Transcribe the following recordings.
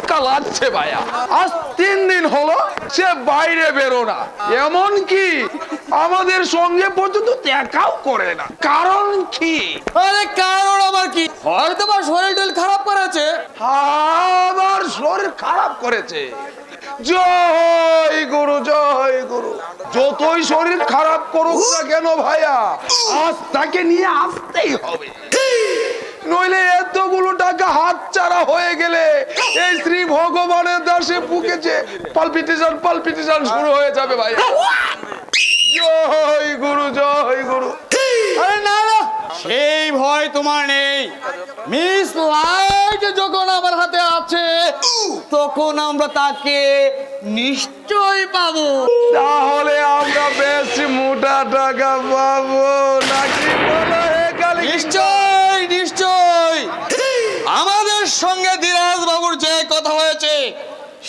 ধাক্কা লাগছে ভাইয়া। আজ 3 দিন হলো সে বাইরে বেরো না, এমনকি আমাদের সঙ্গে পর্যন্ত দেখাও করে না। কারণ কি? আরে কারণ আবার কি? হয়তো বা শরীর খারাপ করেছে। আবার শরীর খারাপ করেছে। জয় গুরু, জয় গুরু। যতই শরীর খারাপ করুক না কেন ভাইয়া, আজ তাকে নিয়ে আসতেই হবে, নইলে এতগুলো টাকা হাতছাড়া হয়ে গেলে এই শ্রী ভগবানের দাসে বুকেছে পালপিটেশন পালপিটেশন শুরু হয়ে যাবে ভাইয়া। জয় গুরু, জয় গুরু। আরে না না, সেই ভয় তোমার নেই। মিস লাইট যখন আমার হাতে আছে তখন আমরা তাকে নিশ্চয়ই পাবো। তাহলে আমরা বেশ মোটা টাকা পাবো নাকি বলো হে কালী? নিশ্চয় নিশ্চয়। আমাদের সঙ্গে ধীরাজ বাবুর যে কথা হয়েছে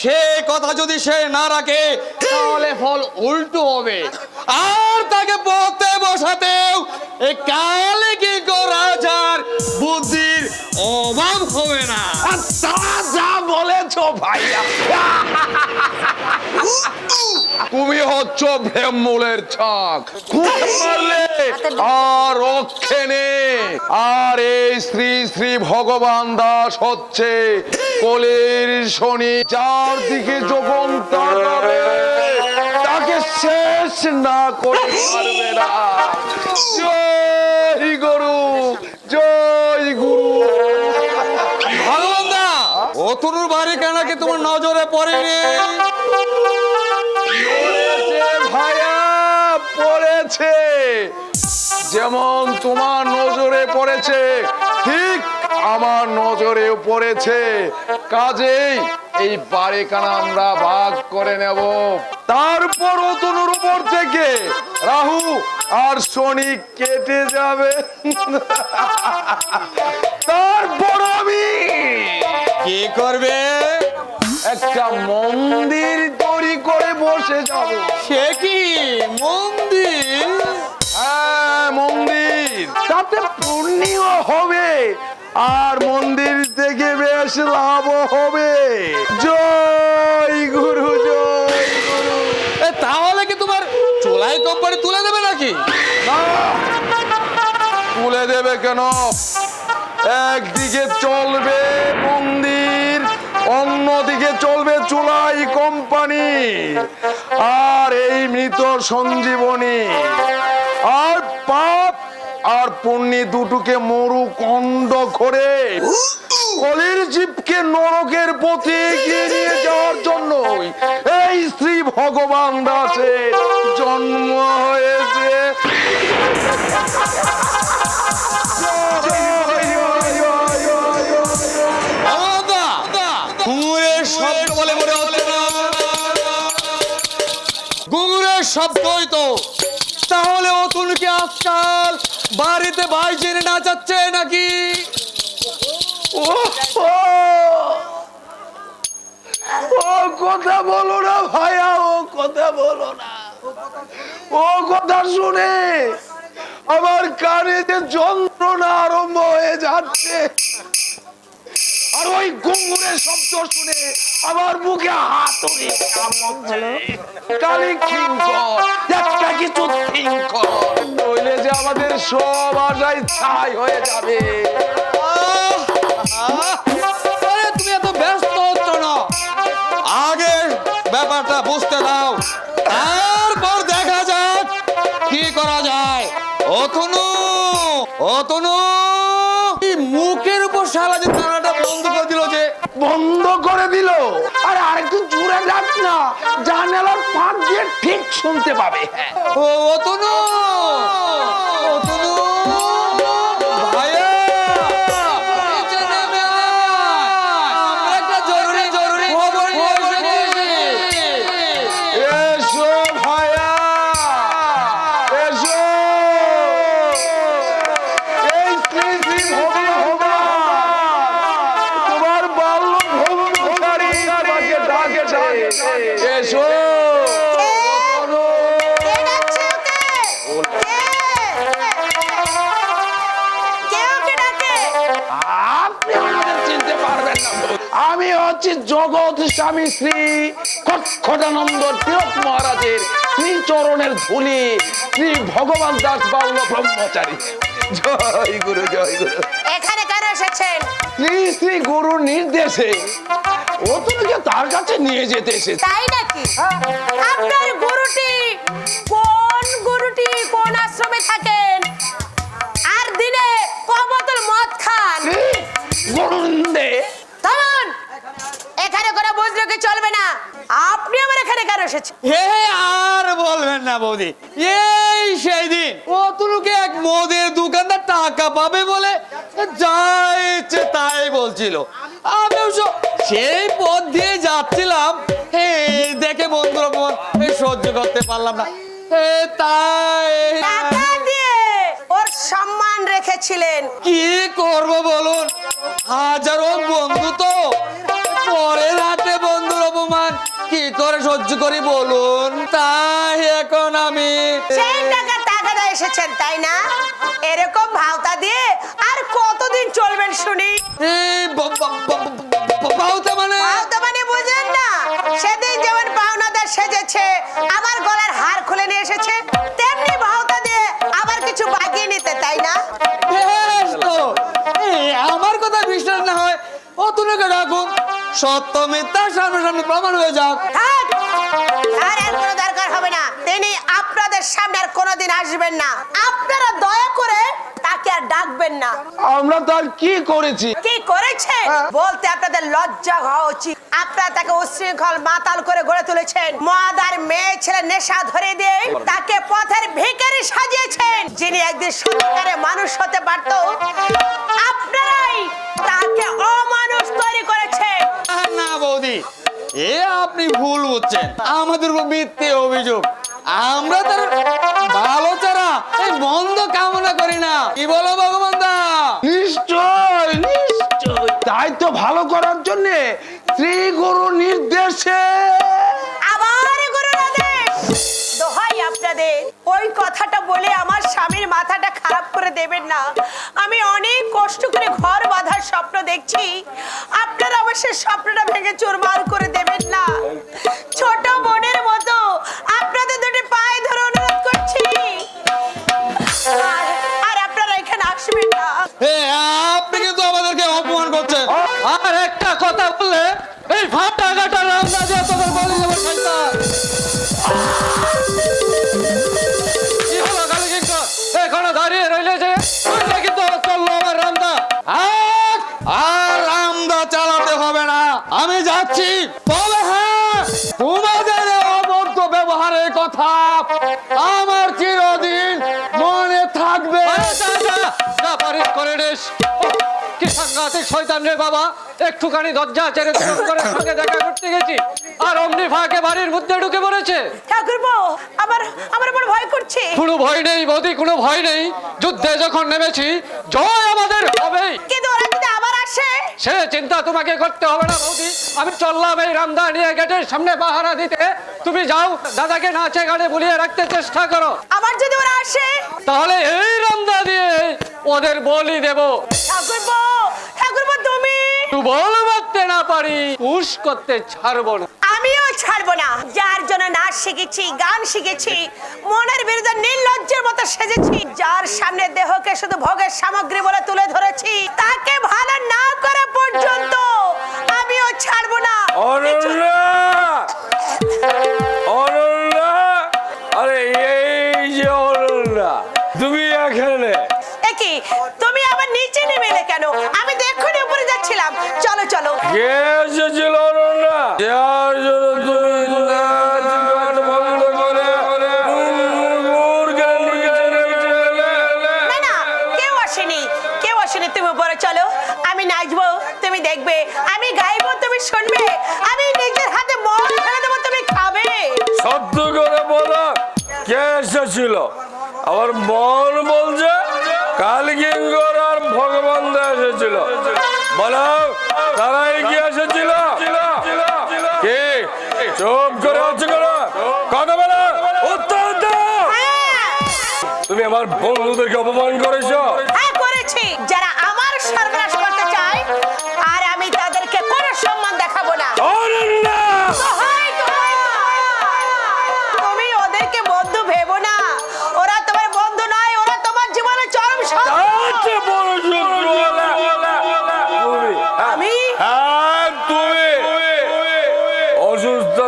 সেই কথা যদি সে না রাখে তাহলে ফল উল্টো হবে, আর তাকে পথে বসাতেও এই কালে কি রাজার বুদ্ধির অভাব হবে না। আচ্ছা, যা বলেছো ভাইয়া। তুমি হচ্ছ ভ্রেমমূলের ছাক, মারলে আর রক্ষে নেই। আর এই শ্রী শ্রী ভগবান দাস হচ্ছে কলির শনি, যার দিকে যখন তাকাবে তাকে শেষ না করে পারবে না। জয় গুরু, জয় গুরু। ভগবান দা, অতনুর বাড়ি কেন কি তোমার নজরে পড়েনি? ভাইয়া পড়েছে, যেমন তোমার নজরে পড়েছে ঠিক আমার নজরেও পড়েছে। কাজেই এই বাড়িখানা আমরা ভাগ করে নেব। তারপর অতনুর উপর থেকে রাহু আর শনি কেটে যাবে। তারপর আমি কি করবে? একটা মন্দির তৈরি করে বসে যাব। সে কি মন্দির? হ্যাঁ, মন্দির। তাতে পুণ্যও হবে আর মন্দির থেকে বেশ লাভ হবে। জয় গুরু, জয় গুরু। তাহলে কি তোমার চোলাই কোম্পানি তুলে দেবে নাকি? না, তুলে দেবে কেন? একদিকে চলবে মন্দির, অন্যদিকে চলবে চুলাই কোম্পানি, আর এই মৃত সঞ্জীবনী। আর পাপ আর পুণ্যি দুটোকে মরু কণ্ড করে কলির জীবকে নরকের পথে এগিয়ে নিয়ে যাওয়ার জন্য এই শ্রী ভগবান দাসের জন্ম হয়েছে। গুঙুরের শব্দই তো। তাহলে অতুলকে আজকাল বাড়িতে ভাই জেনে নাচাচ্ছে নাকি? ও কথা বলো না ভাইয়া, ও কথা বলো না। ও কথা শুনে আমার কানে যে যন্ত্রণা আরম্ভ হয়ে যাচ্ছে, আর ওই ঘুঙুরের শব্দ শুনে আমার মুখে হাত কালী কিঙ্কর, একটা কিছু কিঙ্কর, নইলে যে আমাদের সব আশায় ছাই হয়ে যাবে। তুমি এত ব্যস্ত হচ্ছ না, আগে ব্যাপারটা বুঝতে দাও, তারপর দেখা যাক কি করা যায়। অতনু, অতনু, মুখের উপর সারা যে তালাটা বন্ধ করে দিল যে। বন্ধ করে দিল? আর আরেকটু জোরে ডাক না, জানালার ফাঁক দিয়ে ঠিক শুনতে পাবে। ও অতনু, অতনু ভাইয়া, নিচে নেমে আয়। আমরা একটা জরুরি জরুরি খবর নিয়ে এসেছি। এসো ভাইয়া, এসো। এই শ্রী শ্রী ভগবান তোমার বাল্য ভ্রমণকারী তোমাকে ডাকেছে। এসো। আপনি আমাদের চিনতে পারবেন না। আমি হচ্ছি করছি জগৎ স্বামী শ্রী কক্ষটানন্দ তিলক মহারাজের শ্রী চরণের ধুলি, শ্রী ভগবান দাস বাউল ব্রহ্মচারী। জয় গুরু, জয় গুরু। এখানে কেন এসেছেন? শ্রী শ্রী গুরু নির্দেশে ও তোমাকে তার কাছে নিয়ে যেতে এসেছে। তাই নাকি? আপনার গুরুটি কোন আশ্রমে থাকেন আর দিনে ক বোতল মদ খান? গোবিন্দে থামুন, এখানে কোনো বুঝলে চলবে না। আপনি আমার এখানে কেন এসেছেন? হে আর বলবেন না বৌদি, এই সেই দিন অতনুকে এক মদের দোকানদার টাকা পাবে বলে যা ইচ্ছে তাই বলছিল। আমি অবশ্য সেই পথ দিয়ে যাচ্ছিলাম, দেখে বন্ধুর অপমান সহ্য করতে পারলাম না, তাই টাকা দিয়ে ওর সম্মান রেখেছিলেন। কি করব বলুন, হাজারো বন্ধু তো, পরের হাতে বন্ধুর অপমান কি করে সহ্য করি বলুন। তাই এখন আমি সেই টাকা দিয়ে এসেছেন তাই না? এরকম ভাওতা দিয়ে আর কতদিন চলবেন শুনি? এই বাউতা মানে ভাওতা মানে বুঝেন না? সেদিন যেমন পাওনাদার সেজেছে, আমার গলার হার খুলে নিয়ে এসেছে, তেমনি ভাওতা দিয়ে আবার কিছু বাগিয়ে নিতে, তাই না? বেশ তো, আমার কথা বিশ্বাস না হয় অতনুকে ডাকুন, সত্য মিথ্যা সামনাসামনি প্রমাণ হয়ে যাক। থাক! আর এর কোনো দরকার হবে না। তিনি আপনাদের সামনে আর কোনোদিন আসবেন না। আপনারা দয়া করে তাকে আর ডাকবেন না। আমরা তার কি করেছি? কি করেছে বলতে আপনাদের লজ্জা হওয়া উচিত। আপনারা তাকে উশৃঙ্খল মাতাল করে গড়ে তুলেছেন। মদ আর মেয়ে ছেলে নেশা ধরে দিয়ে তাকে পথের ভিখারি সাজিয়েছেন। যিনি একদিন সত্যিকারে মানুষ হতে পারত, আপনারাই তাকে অমানুষ তৈরি করেছেন। না বৌদি, এ আপনি ভুল বুঝছেন, আমাদের উপর মিথ্যে অভিযোগ। আমরা তার ভালো ছাড়া এই বন্ধ কামনা করি না, কি বলো ভগবান দা? নিশ্চয় নিশ্চয়, তাই তো ভালো করার জন্য শ্রী গুরু নির্দেশে। আবার গুরুর আদেশ। দোহাই আপনাদের, ওই কথাটা বলে আমার স্বামীর মাথাটা খারাপ করে দেবেন না। আমি অনেক কষ্ট করে ঘর বাঁধার স্বপ্ন দেখছি, আপনারা আমার সেই স্বপ্নটা ভেঙে চুরমার করে দেবেন না। ছোট বোনের মতো আপনাদের দুটি পায়ে ধরে অনুরোধ করছি, আর আপনারা এখানে আসবেন না। আপনি কিন্তু আমাদেরকে অপমান করছেন। আর একটা কথা বললে এই ফাটা কাটা রান্না দিয়ে তোদের বলি দেবো শয়তান। কি হলো কালী কিন্তু এখনো দাঁড়িয়ে রইলে যে? বুঝলে কিন্তু চললো আমার রামদা। আর রামদা চালাতে হবে না, আমি যাচ্ছি। তবে হ্যাঁ, তোমাদের অবদ্ধ ব্যবহারের কথা আমার চিরদিন মনে থাকবে। করে নিস, কি সাংঘাতিক শয়তান রে বাবা। একটুখানি দরজা ছেড়ে করে সঙ্গে দেখা করতে গেছি আর অমনি ফাঁকে বাড়ির মধ্যে ঢুকে পড়েছে। ঠাকুরপো, আমার বড় ভয় করছে। কোনো ভয় নেই বৌদি, কোনো ভয় নেই। যুদ্ধে যখন নেমেছি জয় আমাদের হবেই। কিন্তু ওরা যদি আবার আসে? সে চিন্তা তোমাকে করতে হবে না বৌদি, আমি চললাম এই রামদা নিয়ে গেটের সামনে পাহারা দিতে। তুমি যাও, দাদাকে নাচে গানে বুলিয়ে রাখতে চেষ্টা করো। আবার যদি ওরা আসে? তাহলে এই রামদা দিয়ে ওদের বলি দেব। ঠাকুরপো, তুমি? বল মারতে না পারি, পুশ করতে ছাড়বো না। আমিও ছাড়বো না। যার জন্য নাচ শিখেছি, গান শিখেছি, মনের বিরুদ্ধে নির্লজ্জের মতো সেজেছি, যার সামনে দেহকে শুধু ভোগের সামগ্রী বলে তুলে ধরেছি, তাকে ভালো না করা পর্যন্ত আমিও ছাড়বো না। আরে এই যে অরুণা, তুমি এখানে? কি তুমি আবার নিচে নেমে এলে কেন? আমি তো এক্ষুনি উপরে যাচ্ছিলাম। চলো চলো। কে এসেছিল অরুণা? যার জন্য তুমি নাচ গান বন্ধ করে না না, কেউ আসেনি, কেউ আসেনি। তুমি উপরে চলো, আমি নাচবো, তুমি দেখবে, আমি গাইবো, তুমি শুনবে, আমি নিজের হাতে মদ ফেলে দেবো, তুমি খাবে। সত্য করে বলো, কে এসেছিল? আমার মন বলছে কালকিঙ্কর আর ভগবান দা এসেছিল। বলো, তারাই কি এসেছিল? কে? চুপ করে আছো কেন? কথা বলো, উত্তর দাও। তুমি আমার বন্ধুদেরকে অপমান করেছো। হ্যাঁ করেছি। যারা আমার সর্বনাশ করতে চায় আর আমি তাদেরকে কোনো সম্মান দেখাবো না।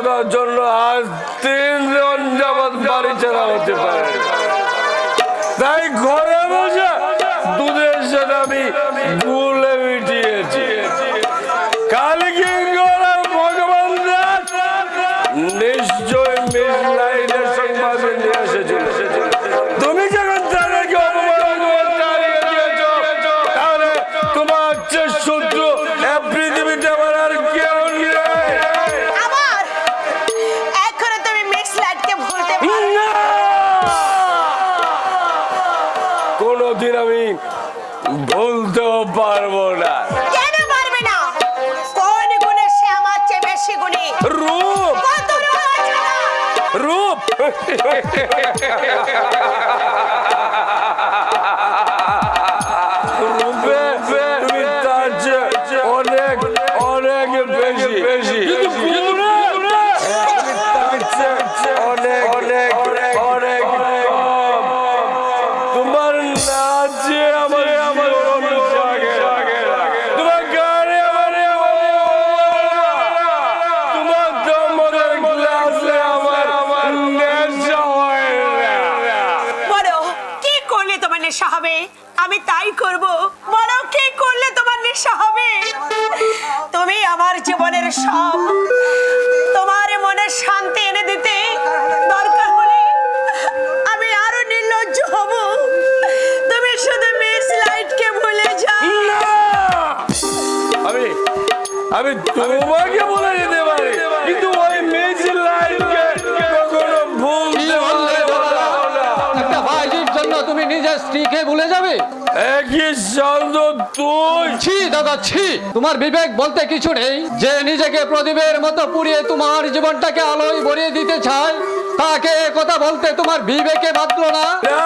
কথার জন্য আজ 3 জন যাবৎ বাড়ি ছাড়া হতে পারে। তাই ঘরে বসে দুধের সাথে আমি গুলে মিটিয়েছি। কালী কিঙ্কর আর ভগবান দাস নিশ্চয় মিডনাইটের সংবাদ নিয়ে এসেছিল। তুমি যখন তাদেরকে অপমান করে তাড়িয়ে দিয়েছো, তাহলে তোমার যে শত্রু এই পৃথিবীতে আমার আর কেউ নেই। আবার এখনো তুমি মিডনাইটকে ভুলতে পারো না। কোনদিন আমি বলতেও পারবো না। কেন পারবে না? কোন গুণে সে আমার চেয়ে বেশি গুণী? রূপ কত রূপ আছে না? রূপ রূপে তুমি তার চেয়ে অনেক অনেক বেশি, কিন্তু গুণে তুমি তার চেয়ে অনেক অনেক অনেক কম। তোমার নাচে আমার জীবন জাগে, তোমার গানে আমার তোমার দমদের গ্লাসে আমার নেশা হয় না। বলো কি করলে তোমার নেশা হবে? আমি তাই করব। বলো কি করলে তোমার নেশা হবে? তুমি আমার জীবনের সব, তোমার মনে শান্তি এনে দিতে দরকার হলে আমি আরো নির্লজ্জ হব। তুমি শুধু মিস লাইটকে ভুলে যাও। আমি আমি তোমাকে বলে দিতে পারি, কিন্তু ওই মেয়ে লাইনকে কখনো ভুলতে পারবো না। একটা ভাইজির জন্য তুমি নিজের স্ত্রীকে ভুলে যাবে? একই শব্দ তুই। ছি দাদা ছি, তোমার বিবেক বলতে কিছু নেই? যে নিজেকে প্রদীপের মতো পুড়িয়ে তোমার জীবনটাকে আলোয় ভরিয়ে দিতে চায়, তাকে কথা বলতে তোমার বিবেকে বাঁধলো না? না,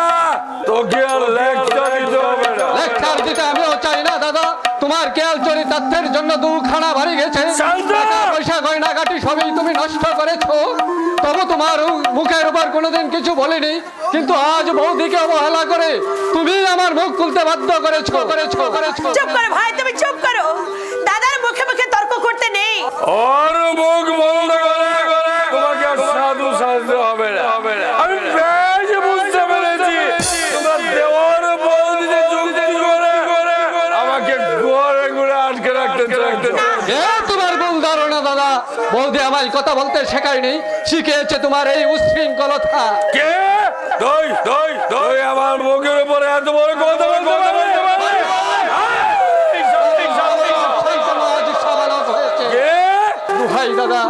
তোকে আর লেকচার দিতে হবে না। লেকচার দিতে আমিও চাই না দাদা। তোমার কেয়াল চরিতার্থের জন্য দুখানা বাড়ি গেছে, শান্ত! টাকা পয়সা গয়নাগাটি সবই তুমি নষ্ট করেছো। তবু তোমার মুখের উপর কোনোদিন কিছু বলিনি, কিন্তু আজ বৌদিকে অবহেলা করে তুমি আমার মুখ খুলতে বাধ্য করেছো। চুপ করো ভাই, তুমি চুপ করো। দাদার মুখে মুখে তর্ক করতে নেই। ওর মুখ বন্ধ করে তোমাকে আর সাধু সাজতে হবে না। আমি বেশ বুঝতে পেরেছি তোমার দেওয়ার বৌদিতে যুক্তি করে আমাকে ঘরে ঘুরে আটকে রাখতে চাইতে। এ তোমার ভুল ধারণা দাদা। বৌদি আমায় কথা বলতে শেখায়নি, শিখিয়েছে তোমার এই উচ্ছৃঙ্খলতা। কে? তুই আমার মুখের উপরে এত বড় কথা বলতে পারবি? সেই সময় আজ সমালোচ হয়েছে। কে? ভাই দাদা,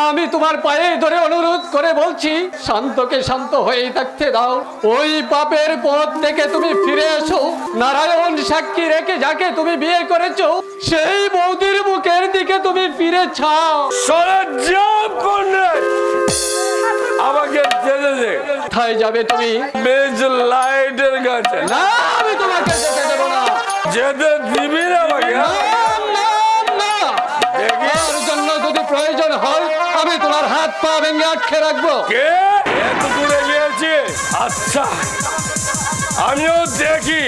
আমি তোমার পায়ে ধরে অনুরোধ করে বলছি, শান্তকে শান্ত হয়ে থাকতে দাও। ওই পাপের পথ থেকে তুমি ফিরে এসো। নারায়ণ সাক্ষী রেখে যাকে তুমি বিয়ে করেছো, সেই বৌদির মুখের দিকে তুমি ফিরে চাও। সরঞ্জাম করলে আমাকে যেতে দে। কোথায় যাবে তুমি? মেজ লাইটের কাছে। না, আমি তোমাকে যেতে দেবো না। যেতে দিবি না আমাকে? না, না, না। এর জন্য যদি প্রয়োজন হয়, আমি তোমার হাত পা ভেঙে আটকে রাখবো। কে? এত দূরে গিয়েছি? আচ্ছা, আমিও দেখি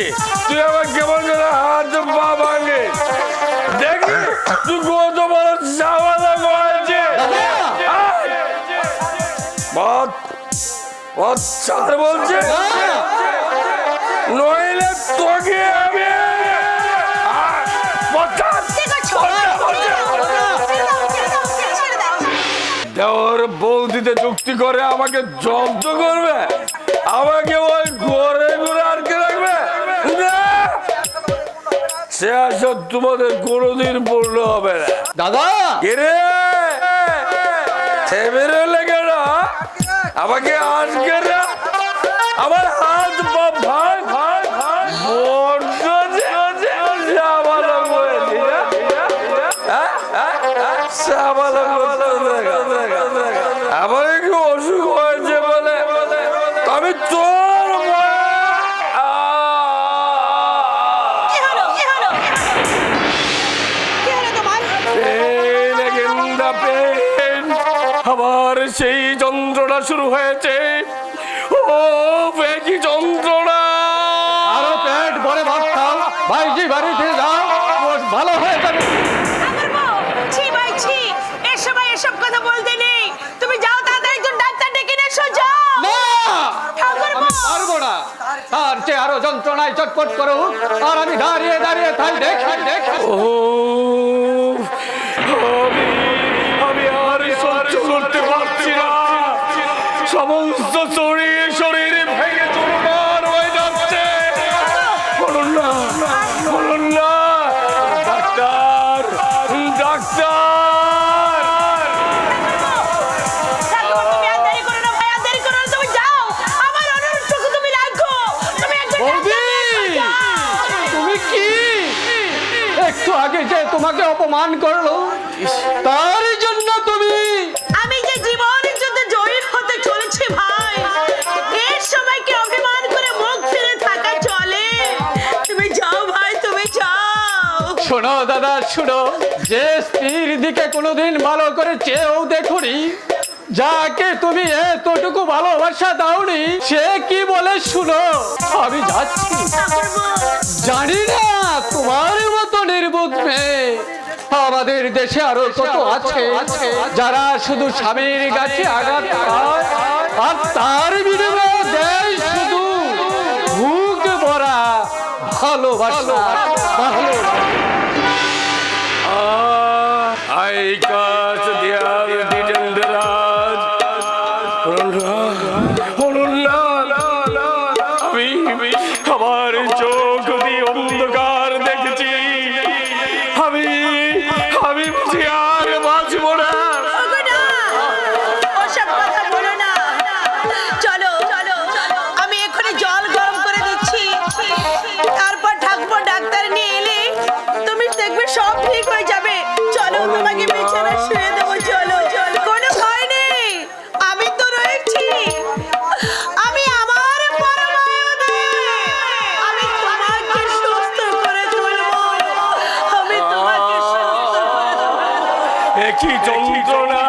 তুই আমার কেমন করে হাত পা ভাঙে। দেখি তুই কত বড় সাবানা করেছে। ছাড় বলছে, নইলে তোকে আমি দেওয়ার বৌদিতে যুক্তি করে আমাকে জব্দ করবে, আমাকে ওই ঘরে ঘুরে আটকে রাখবে। সে আসা তোমাদের কোনোদিন পূর্ণ হবে না। দাদা, কিরে থেমে রইলে কেন? আমাকে আজকে আমার হাত পা ভাই আমার একটু অসুখ হয়েছে বলে আমি তোর আবার সেই যন্ত্রণা শুরু হয়েছে। ও কি যন্ত্রণা! আরো পেট ভরে ভাত খাও, ভাইজি বাড়িতে যাও, ভালো হয়ে যাবে। এসব কথা বলতে নেই। যন্ত্রণায় চটপট করুক আর আমি দাঁড়িয়ে দাঁড়িয়ে তাই দেখি ও আমি আর সহ্য করতে পারছি না, সমস্ত শরীর ভেঙে চুরমার হয়ে যাচ্ছে। বলুন না, বলুন না, ডাক্তার, ডাক্তার। তুমি আর দেরি করো না ভাই, আর দেরি করো না, তুমি যাও। আমার অনুরোধটুকু তুমি রাখো। তুমি একবার বৌদি, ডাক্তারের কাছে যাও। তুমি কি একটু আগে যে তোমাকে অপমান করলো তার জন্য তুমি আমি যে জীবনের যুদ্ধে জয়ী হতে চলেছি ভাই, এর সময় কি অভিমান করে মুখ ফিরে থাকা চলে? তুমি যাও ভাই, তুমি যাও। শোনো দাদা, শোনো, যে স্ত্রীর দিকে কোনোদিন ভালো করে চেয়েও দেখুনি, যাকে তুমি এতটুকু ভালোবাসা দাওনি, সে কি বলে শুনো। আমি যাচ্ছি, জানি না তোমার মতো নির্বোধ মেয়ে আমাদের দেশে আরো কত আছে যারা শুধু স্বামীর কাছে আঘাত পায় আর তার বিনিময়ে দেয় শুধু বুক ভরা ভালোবাসা। I cast the earth Raj. আমি আমার চোখ দিয়ে অন্ধকার দেখেছি, আমি বুঝি আর বাঁচব না। ওগো না, ওসব কথা বলো না। চলো, আমি এক্ষুনি জল গরম করে দিচ্ছি, তারপর ঠাকুর ডাক্তার নিয়ে এলে তুমি দেখবে সব ঠিক হয়ে যাবে। চলো, তোমাকে বিছানায় শুয়ে দেবো। চলো, কোনো ভয় নেই, আমি তো রয়েছি। আমি আমার পরমায়ুধে আমি তোমাকে সুস্থ করে তুলবো। আমি তোমাকে সুস্থ করে তুলবো। একই যন্ত্রণা